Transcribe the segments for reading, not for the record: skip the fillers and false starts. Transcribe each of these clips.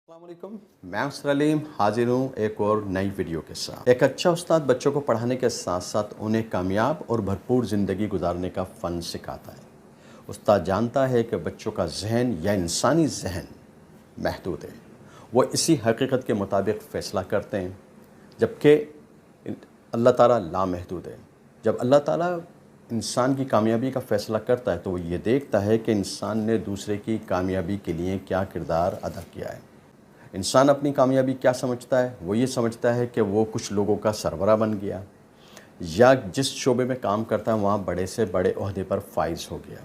अस्सलाम वालेकुम, मैं सलीम हाजिर हूँ एक और नई वीडियो के साथ। एक अच्छा उस्ताद बच्चों को पढ़ाने के साथ साथ उन्हें कामयाब और भरपूर ज़िंदगी गुजारने का फ़न सिखाता है। उस्ताद जानता है कि बच्चों का जहन या इंसानी जहन महदूद है, वो इसी हकीकत के मुताबिक फ़ैसला करते हैं, जबकि अल्लाह ताला लामहदूद है। जब अल्लाह ताला इंसान की कामयाबी का फ़ैसला करता है तो वो ये देखता है कि इंसान ने दूसरे की कामयाबी के लिए क्या किरदार अदा किया है। इंसान अपनी कामयाबी क्या समझता है? वो ये समझता है कि वो कुछ लोगों का सरबराह बन गया, या जिस शोबे में काम करता है वहाँ बड़े से बड़े ओहदे पर फाइज हो गया,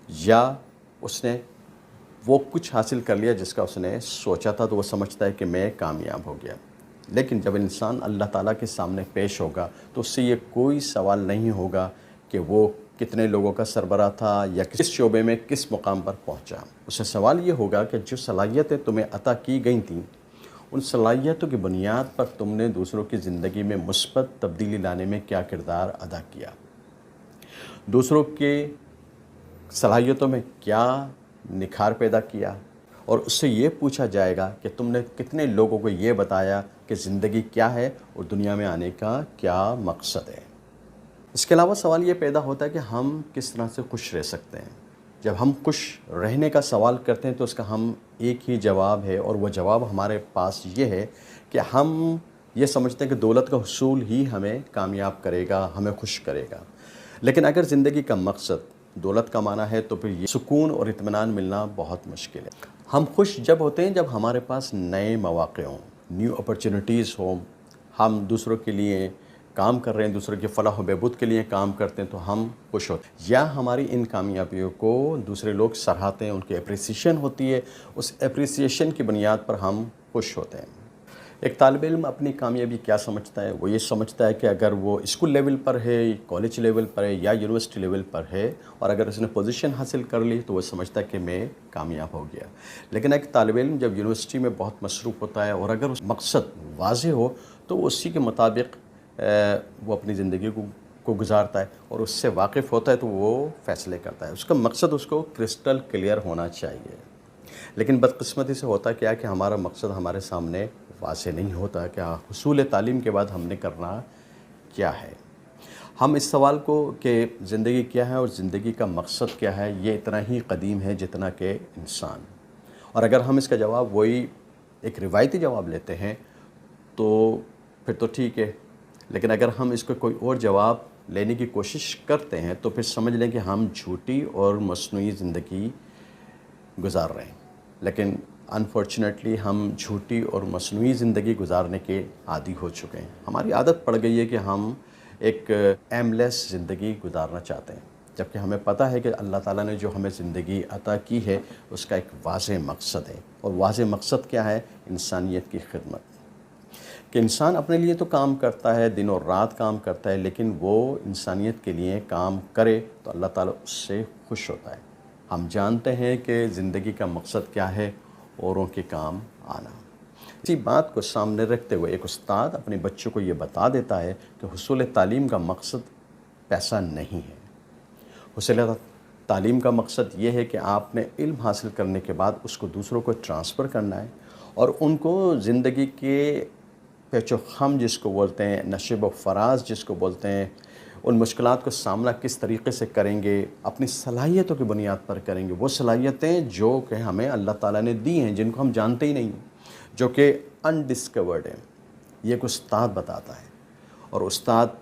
या उसने वो कुछ हासिल कर लिया जिसका उसने सोचा था, तो वो समझता है कि मैं कामयाब हो गया। लेकिन जब इंसान अल्लाह ताला के सामने पेश होगा तो उससे ये कोई सवाल नहीं होगा कि वो कितने लोगों का सरबराह था या किस शोबे में किस मुकाम पर पहुंचा। उससे सवाल ये होगा कि जो सलाहियतें तुम्हें अता की गई थीं, उन सलाहियतों की बुनियाद पर तुमने दूसरों की ज़िंदगी में मुस्बत तब्दीली लाने में क्या किरदार अदा किया, दूसरों के सलाहियतों में क्या निखार पैदा किया। और उससे ये पूछा जाएगा कि तुमने कितने लोगों को ये बताया कि ज़िंदगी क्या है और दुनिया में आने का क्या मकसद है। इसके अलावा सवाल ये पैदा होता है कि हम किस तरह से खुश रह सकते हैं। जब हम खुश रहने का सवाल करते हैं तो उसका हम एक ही जवाब है, और वह जवाब हमारे पास ये है कि हम ये समझते हैं कि दौलत का हुसूल ही हमें कामयाब करेगा, हमें खुश करेगा। लेकिन अगर ज़िंदगी का मकसद दौलत कमाना है तो फिर ये सुकून और इत्मीनान मिलना बहुत मुश्किल है। हम खुश जब होते हैं जब हमारे पास नए मौक़े हों, न्यू अपॉर्चुनिटीज़ हों, हम दूसरों के लिए काम कर रहे हैं, दूसरों के फलाह व बहबूद के लिए काम करते हैं तो हम खुश होते हैं, या हमारी इन कामयाबियों को दूसरे लोग सराहते हैं, उनकी एप्रिसिएशन होती है, उस एप्रिसिएशन की बुनियाद पर हम खुश होते हैं। एक तालिब इल्म अपनी कामयाबी क्या समझता है? वो ये समझता है कि अगर वो स्कूल लेवल पर है, कॉलेज लेवल पर है या यूनिवर्सिटी लेवल पर है, और अगर उसने पोजीशन हासिल कर ली तो वो समझता है कि मैं कामयाब हो गया। लेकिन एक तालिब इल्म जब यूनिवर्सिटी में बहुत मसरूफ़ होता है और अगर उस मकसद वाज़ेह हो तो वो उसी के मुताबिक वो अपनी ज़िंदगी को गुजारता है, और उससे वाकिफ़ होता है तो वो फ़ैसले करता है। उसका मकसद उसको क्रिस्टल क्लियर होना चाहिए। लेकिन बदकिस्मती से होता क्या है कि हमारा मकसद हमारे सामने वाज़ेह नहीं होता कि हुसूल तालीम के बाद हमने करना क्या है। हम इस सवाल को कि ज़िंदगी क्या है और ज़िंदगी का मकसद क्या है, ये इतना ही कदीम है जितना कि इंसान। और अगर हम इसका जवाब वही एक रिवायती जवाब लेते हैं तो फिर तो ठीक है, लेकिन अगर हम इसको कोई और जवाब लेने की कोशिश करते हैं तो फिर समझ लें कि हम झूठी और मस्नूई ज़िंदगी गुजार रहे हैं। लेकिन अनफॉर्चुनेटली हम झूठी और मस्नूई ज़िंदगी गुजारने के आदी हो चुके हैं। हमारी आदत पड़ गई है कि हम एक एमलेस ज़िंदगी गुजारना चाहते हैं, जबकि हमें पता है कि अल्लाह ताला ने जो हमें ज़िंदगी अता की है उसका एक वाज़ेह मकसद है। और वाज़ेह मकसद क्या है? इंसानियत की खिदमत। कि इंसान अपने लिए तो काम करता है, दिन और रात काम करता है, लेकिन वो इंसानियत के लिए काम करे तो अल्लाह ताला उससे खुश होता है। हम जानते हैं कि ज़िंदगी का मकसद क्या है, औरों के काम आना। इसी बात को सामने रखते हुए एक उस्ताद अपने बच्चों को ये बता देता है कि हुसूल तालीम का मकसद पैसा नहीं है। हुसूल तालीम का मकसद ये है कि आपने इल्म हासिल करने के बाद उसको दूसरों को ट्रांसफ़र करना है, और उनको ज़िंदगी के पेचो ख़म जिसको बोलते हैं, नशब व फ़राज़ जिसको बोलते हैं, उन मुश्किलात को सामना किस तरीक़े से करेंगे, अपनी सलाहियतों की बुनियाद पर करेंगे। वो सलाहियतें जो कि हमें अल्लाह ताला ने दी हैं, जिनको हम जानते ही नहीं, जो कि अनडिस्कवर्ड हैं, ये एक उस्ताद बताता है। और उस्ताद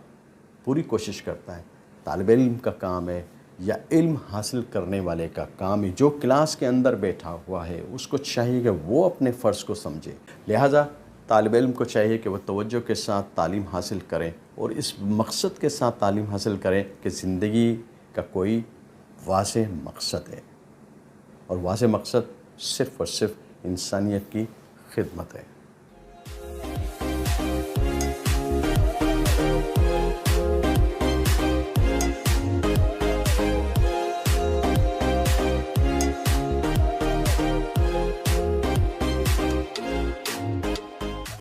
पूरी कोशिश करता है, तालिब इल्म का काम है या इल्म हासिल करने वाले का काम है, जो क्लास के अंदर बैठा हुआ है उसको चाहिए कि वो अपने फ़र्ज़ को समझे। लिहाजा तालिब इल्म को चाहिए कि वह तवज्जो के साथ तालीम हासिल करें, और इस मकसद के साथ तालीम हासिल करें कि ज़िंदगी का कोई वाज़ेह मकसद है, और वाज़ेह मकसद सिर्फ़ और सिर्फ इंसानियत की खिदमत है।